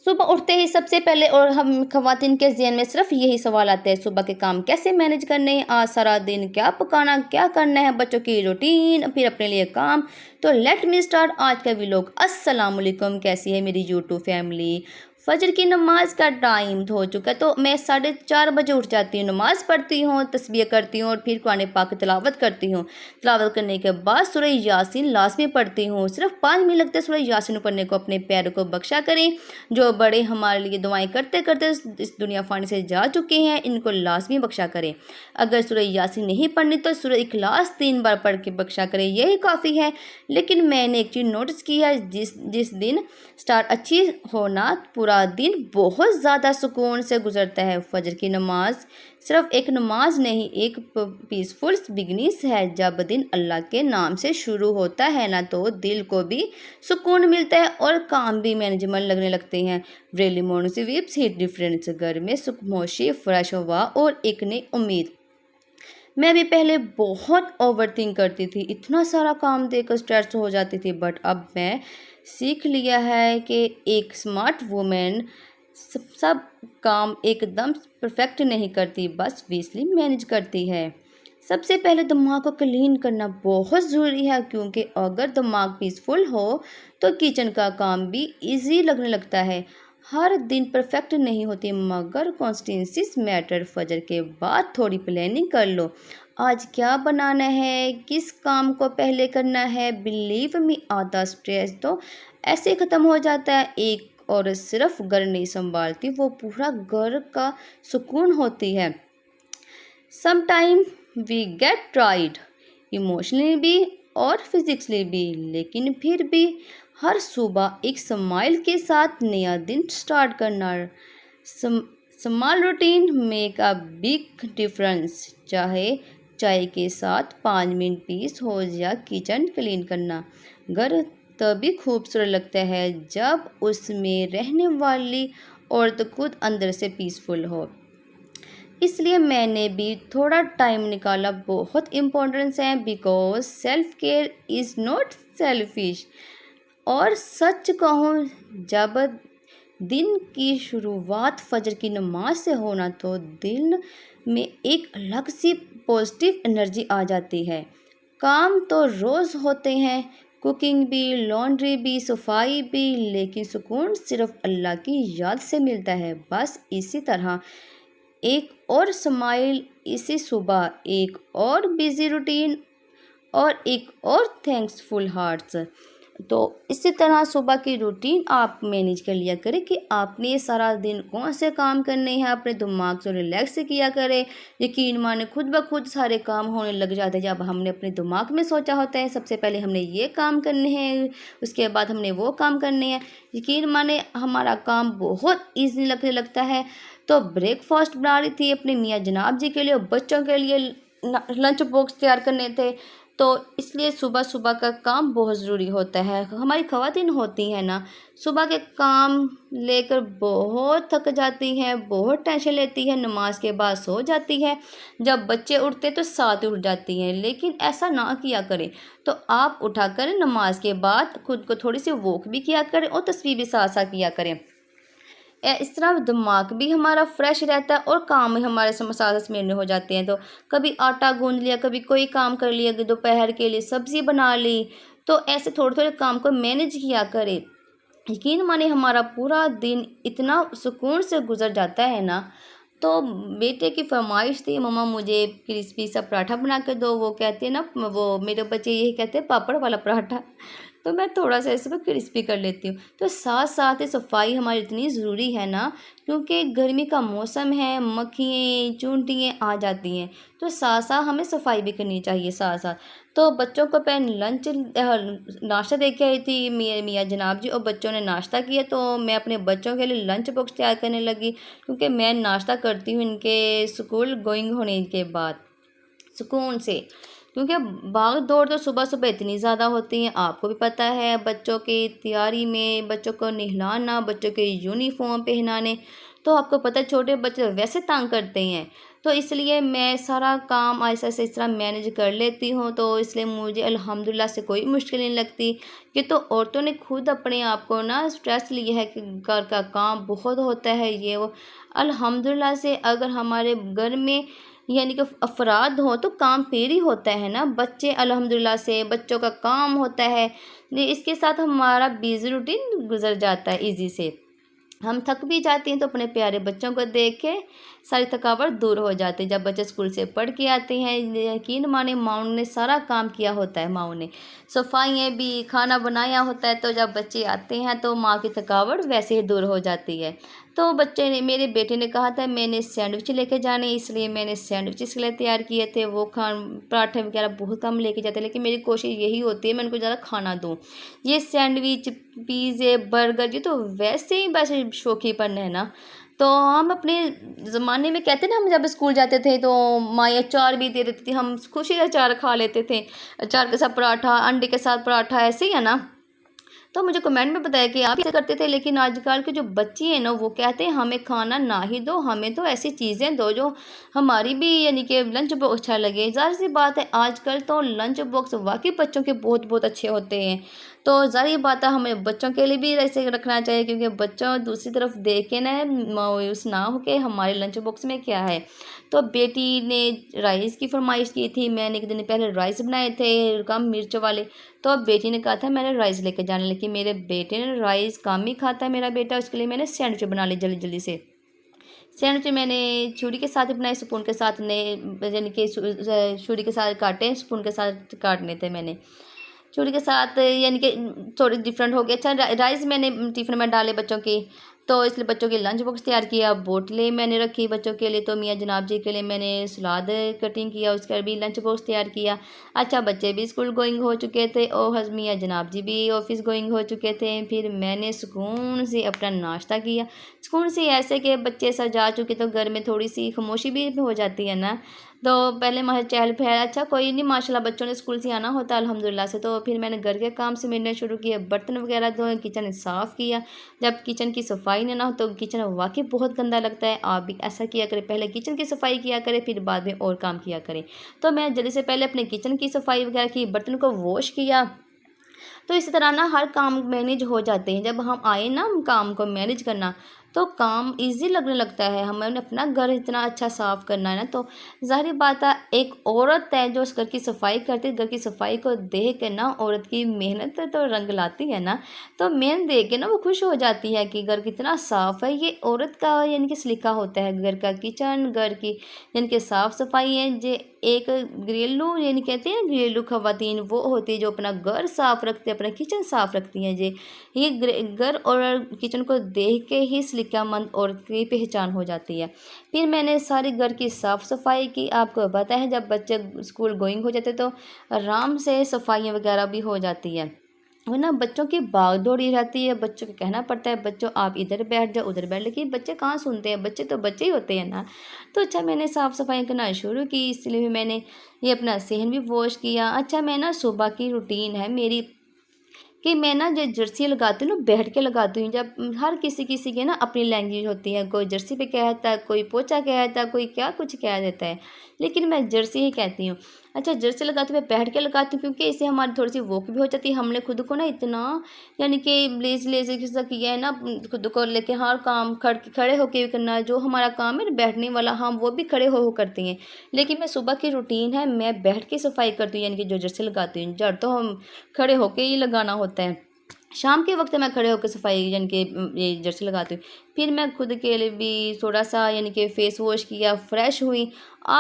सुबह उठते ही सबसे पहले और हम ख़वातीन के ज़हन में सिर्फ यही सवाल आते हैं, सुबह के काम कैसे मैनेज करने हैं, आज सारा दिन क्या पकाना, क्या करना है, बच्चों की रूटीन, फिर अपने लिए काम। तो लेट मी स्टार्ट आज का व्लॉग। अस्सलाम वालेकुम, कैसी है मेरी यूट्यूब फैमिली। फजर की नमाज का टाइम हो चुका है, तो मैं 4:30 बजे उठ जाती हूँ, नमाज़ पढ़ती हूँ, तस्बीह करती हूँ और फिर कुरान पाक की तिलावत करती हूँ। तिलावत करने के बाद सूरह यासीन लाजमी पढ़ती हूँ। सिर्फ 5 मिनट लगते हैं सूरह यासीन पढ़ने को। अपने प्यारों को बख्शा करें, जो बड़े हमारे लिए दुआएं करते करते इस दुनिया फानी से जा चुके हैं, इनको लाजमी बख्शा करें। अगर सूरह यासीन नहीं पढ़नी तो सूरह इखलास 3 बार पढ़ के बख्शा करें, यही काफ़ी है। लेकिन मैंने एक चीज़ नोटिस की है, जिस दिन स्टार्ट अच्छी होना, पूरा दिन बहुत ज़्यादा सुकून से गुजरता है। फजर की नमाज सिर्फ एक नमाज नहीं, एक पीसफुल बिगनिस है। जब दिन अल्लाह के नाम से शुरू होता है ना, तो दिल को भी सुकून मिलता है और काम भी मैनेजेबल लगने लगते हैं। रेली मॉर्निंग से वीप्स हिट डिफरेंस, घर में सुखमोशी, फ्रेश हवा और एक नई उम्मीद। मैं भी पहले बहुत ओवरथिंक करती थी, इतना सारा काम देकर स्ट्रेस हो जाती थी, बट अब मैं सीख लिया है कि एक स्मार्ट वुमेन सब काम एकदम परफेक्ट नहीं करती, बस वीसली मैनेज करती है। सबसे पहले दिमाग को क्लीन करना बहुत ज़रूरी है, क्योंकि अगर दिमाग पीसफुल हो तो किचन का काम भी इजी लगने लगता है। हर दिन परफेक्ट नहीं होती, मगर कॉन्सिस्टेंसीज मैटर। फजर के बाद थोड़ी प्लानिंग कर लो, आज क्या बनाना है, किस काम को पहले करना है। बिलीव मी, आधा स्ट्रेस तो ऐसे ख़त्म हो जाता है। एक औरत सिर्फ घर नहीं संभालती, वो पूरा घर का सुकून होती है। Sometime we get tired, emotionally भी और फिजिकली भी, लेकिन फिर भी हर सुबह एक स्माइल के साथ नया दिन स्टार्ट करना। Small routine make a big difference. चाहे चाय के साथ 5 मिनट पीस हो या किचन क्लीन करना, घर तभी खूबसूरत लगता है जब उसमें रहने वाली औरत खुद अंदर से पीसफुल हो। इसलिए मैंने भी थोड़ा टाइम निकाला, बहुत इम्पोर्टेंस है, because self care is not selfish. और सच कहूँ, जब दिन की शुरुआत फजर की नमाज से होना, तो दिल में एक अलग सी पॉजिटिव एनर्जी आ जाती है। काम तो रोज़ होते हैं, कुकिंग भी, लॉन्ड्री भी, सफाई भी, लेकिन सुकून सिर्फ अल्लाह की याद से मिलता है। बस इसी तरह एक और स्माइल, इसी सुबह एक और बिजी रूटीन और एक और थैंक्सफुल हार्ट्स। तो इसी तरह सुबह की रूटीन आप मैनेज कर लिया करें कि आपने ये सारा दिन कौन से काम करने हैं, अपने दिमाग से रिलैक्स से किया करें। यकीन माने खुद ब खुद सारे काम होने लग जाते हैं जब हमने अपने दिमाग में सोचा होता है सबसे पहले हमने ये काम करने हैं, उसके बाद हमने वो काम करने हैं। यकीन माने हमारा काम बहुत ईजी लगने लगता है। तो ब्रेकफास्ट बना रही थी अपने मियाँ जनाब जी के लिए, बच्चों के लिए लंच बॉक्स तैयार करने थे, तो इसलिए सुबह सुबह का काम बहुत ज़रूरी होता है। हमारी ख़वातीन होती हैं ना, सुबह के काम लेकर बहुत थक जाती हैं, बहुत टेंशन लेती है, नमाज के बाद सो जाती है, जब बच्चे उठते तो साथ उठ जाती हैं। लेकिन ऐसा ना किया करें, तो आप उठा कर नमाज के बाद खुद को थोड़ी सी वॉक भी किया करें और तस्बीह भी साथ साथ किया करें। इस तरह दिमाग भी हमारा फ्रेश रहता है और काम भी हमारे साथ समेटने हो जाते हैं। तो कभी आटा गूंद लिया, कभी कोई काम कर लिया, कि दोपहर के लिए सब्ज़ी बना ली, तो ऐसे थोड़े थोड़े काम को मैनेज किया करें। यकीन माने हमारा पूरा दिन इतना सुकून से गुजर जाता है ना। तो बेटे की फरमाइश थी, मम्मा मुझे क्रिस्पी सा पराठा बना के दो। वो कहते हैं ना, वो मेरे बच्चे यही कहते हैं, पापड़ वाला पराठा। तो मैं थोड़ा सा इसमें क्रिस्पी कर लेती हूँ। तो साथ साथ ही सफाई हमारी इतनी ज़रूरी है ना, क्योंकि गर्मी का मौसम है, मक्खियाँ चूंटियाँ आ जाती हैं, तो साथ साथ हमें सफाई भी करनी चाहिए साथ साथ। तो बच्चों को पहले लंच नाश्ता दे के आई थी मियाँ जनाब जी, और बच्चों ने नाश्ता किया, तो मैं अपने बच्चों के लिए लंच बॉक्स तैयार करने लगी, क्योंकि मैं नाश्ता करती हूँ इनके स्कूल गोइंग होने के बाद सुकून से। क्योंकि भाग दौड़ तो सुबह सुबह इतनी ज़्यादा होती है, आपको भी पता है, बच्चों की तैयारी में, बच्चों को नहलाना, बच्चों के यूनिफॉर्म पहनाने, तो आपको पता है छोटे बच्चे वैसे तंग करते हैं। तो तो इसलिए मैं सारा काम ऐसा से इस तरह मैनेज कर लेती हूँ, तो इसलिए मुझे अल्हम्दुलिल्लाह से कोई मुश्किल नहीं लगती। कि तो औरतों ने खुद अपने आप को ना स्ट्रेस लिया है कि घर का काम बहुत होता है, ये वो। अल्हम्दुलिल्लाह से अगर हमारे घर में यानी कि अफराद हों तो काम फिर ही होता है ना। बच्चे अल्हम्दुलिल्लाह से बच्चों का काम होता है, इसके साथ हमारा बिज़ी रूटीन गुजर जाता है ईज़ी से। हम थक भी जाती हैं तो अपने प्यारे बच्चों को देख के सारी थकावट दूर हो जाती है। जब बच्चे स्कूल से पढ़ के आते हैं, यकीन माने माँ ने सारा काम किया होता है, माँ ने सफाइयाँ भी, खाना बनाया होता है, तो जब बच्चे आते हैं तो माँ की थकावट वैसे ही दूर हो जाती है। तो बच्चे ने, मेरे बेटे ने कहा था मैंने सैंडविच लेके जाने, इसलिए मैंने सैंडविच इसके लिए तैयार किए थे। वो पराठे वगैरह बहुत कम लेके जाते, लेकिन मेरी कोशिश यही होती है मैं उनको ज़्यादा खाना दूँ। ये सैंडविच, पिज़्ज़े, बर्गर, ये तो वैसे ही बस शौकीपन है ना। तो हम अपने ज़माने में कहते हैं ना, हम जब स्कूल जाते थे तो माँ अचार भी दे देती थी, हम खुशी से अचार खा लेते थे। अचार के साथ पराठा, अंडे के साथ पराठा, ऐसे ही है ना। तो मुझे कमेंट में बताया कि आप ऐसे करते थे, लेकिन आजकल के जो बच्चे हैं ना वो कहते हैं हमें खाना ना ही दो, हमें तो ऐसी चीज़ें दो जो हमारी भी यानी कि लंच बॉक्स अच्छा लगे। ज़ाहिर सी बात है आजकल तो लंच बॉक्स वाकई बच्चों के बहुत बहुत अच्छे होते हैं। तो ज़ाहिर बात है हमें बच्चों के लिए भी ऐसे रखना चाहिए, क्योंकि बच्चों दूसरी तरफ देखे ना मायूस ना हो कि हमारे लंच बॉक्स में क्या है। तो बेटी ने राइस की फरमाइश की थी, मैंने एक दिन पहले राइस बनाए थे कम मिर्च वाले। तो अब बेटी ने कहा था मैंने राइस लेके जाना, लेकिन मेरे बेटे ने राइस कम ही खाता है मेरा बेटा, उसके लिए मैंने सैंडविच बना ली जल्दी जल्दी से। सैंडविच मैंने छुरी के साथ ही बनाए, स्पून के साथ ने यानी कि छुरी के साथ काटे, स्पून के साथ काटने थे मैंने छुरी के साथ, यानी कि थोड़ी डिफरेंट हो गया। अच्छा, राइस मैंने टिफ़िन में डाले बच्चों की, तो इसलिए बच्चों के लंच बॉक्स तैयार किया। बोतलें मैंने रखी बच्चों के लिए, तो मियाँ जनाब जी के लिए मैंने सलाद कटिंग किया, उसका भी लंच बॉक्स तैयार किया। अच्छा, बच्चे भी स्कूल गोइंग हो चुके थे और मियाँ जनाब जी भी ऑफिस गोइंग हो चुके थे। फिर मैंने सुकून से अपना नाश्ता किया, सुकून से ऐसे कि बच्चे सजा चुके तो घर में थोड़ी सी खामोशी भी हो जाती है ना। तो पहले माह चहल पहल, अच्छा कोई नहीं, माशाल्लाह बच्चों ने स्कूल से आना होता है अल्हम्दुलिल्लाह से। तो फिर मैंने घर के काम से मिलने शुरू किए, बर्तन वगैरह धोए, किचन साफ़ किया। जब किचन की सफाई ना हो तो किचन वाकई बहुत गंदा लगता है। आप भी ऐसा किया करें, पहले किचन की सफाई किया करें, फिर बाद में और काम किया करें। तो मैं जल्दी से पहले अपने किचन की सफाई वगैरह की, बर्तन को वॉश किया। तो इसी तरह ना हर काम मैनेज हो जाते हैं। जब हम आए ना काम को मैनेज करना, तो काम इजी लगने लगता है। हमें अपना घर इतना अच्छा साफ़ करना है ना, तो ज़ाहिर बात है एक औरत है जो उस घर की सफाई करती है, घर की सफाई को देख के ना औरत की मेहनत तो रंग लाती है ना। तो मेहनत देख के ना वो खुश हो जाती है कि घर कितना साफ़ है। ये औरत का यानी कि सलीका होता है, घर का किचन, घर की यानी कि साफ़ सफाई है। जे एक घरेलू यानी कहते हैं घरेलू खवातीन वो होती है जो अपना घर साफ़ रखते हैं, अपना किचन साफ़ रखती हैं। जे ये घर और किचन को देख के ही सलीकामंद औरत की पहचान हो जाती है। फिर मैंने सारी घर की साफ़ सफाई की। आपको पता है जब बच्चे स्कूल गोइंग हो जाते तो आराम से सफाइयाँ वगैरह भी हो जाती है, वरना बच्चों की भाग दौड़ ही रहती है। बच्चों को कहना पड़ता है बच्चों आप इधर बैठ जाओ, उधर बैठ, लेकिन बच्चे कहाँ सुनते हैं, बच्चे तो बच्चे ही होते हैं ना। तो अच्छा, मैंने साफ़ सफाई करना शुरू की, इसलिए मैंने ये अपना सहन भी वॉश किया। अच्छा, मैं ना सुबह की रूटीन है मेरी कि मैं ना जो जर्सी लगाती हूँ ना बैठ के लगाती हूँ। जब हर किसी किसी की ना अपनी लैंग्वेज होती है, कोई जर्सी पे कहता है, कोई पोचा कहता है, कोई क्या कुछ कह देता है, लेकिन मैं जर्सी ही कहती हूँ। अच्छा, जर्सी लगाती हूँ मैं बैठ के लगाती हूँ, क्योंकि इससे हमारी थोड़ी सी वॉक भी हो जाती है। हमने खुद को ना इतना यानी कि लेज़ी किस्सा किया है ना, खुद को लेके हर काम खड़े होके भी करना। जो हमारा काम है ना बैठने वाला, हम वो भी खड़े हो करती हैं। लेकिन मैं सुबह की रूटीन है मैं बैठ के सफाई करती हूँ, यानी कि जो जर्सी लगाती हूँ। जड़ तो हम खड़े होके ही लगाना होता है। शाम के वक्त मैं खड़े होकर सफाई यानी कि ये जर्सी लगाती हूँ। फिर मैं खुद के लिए भी थोड़ा सा यानी कि फेस वॉश किया, फ्रेश हुई। आप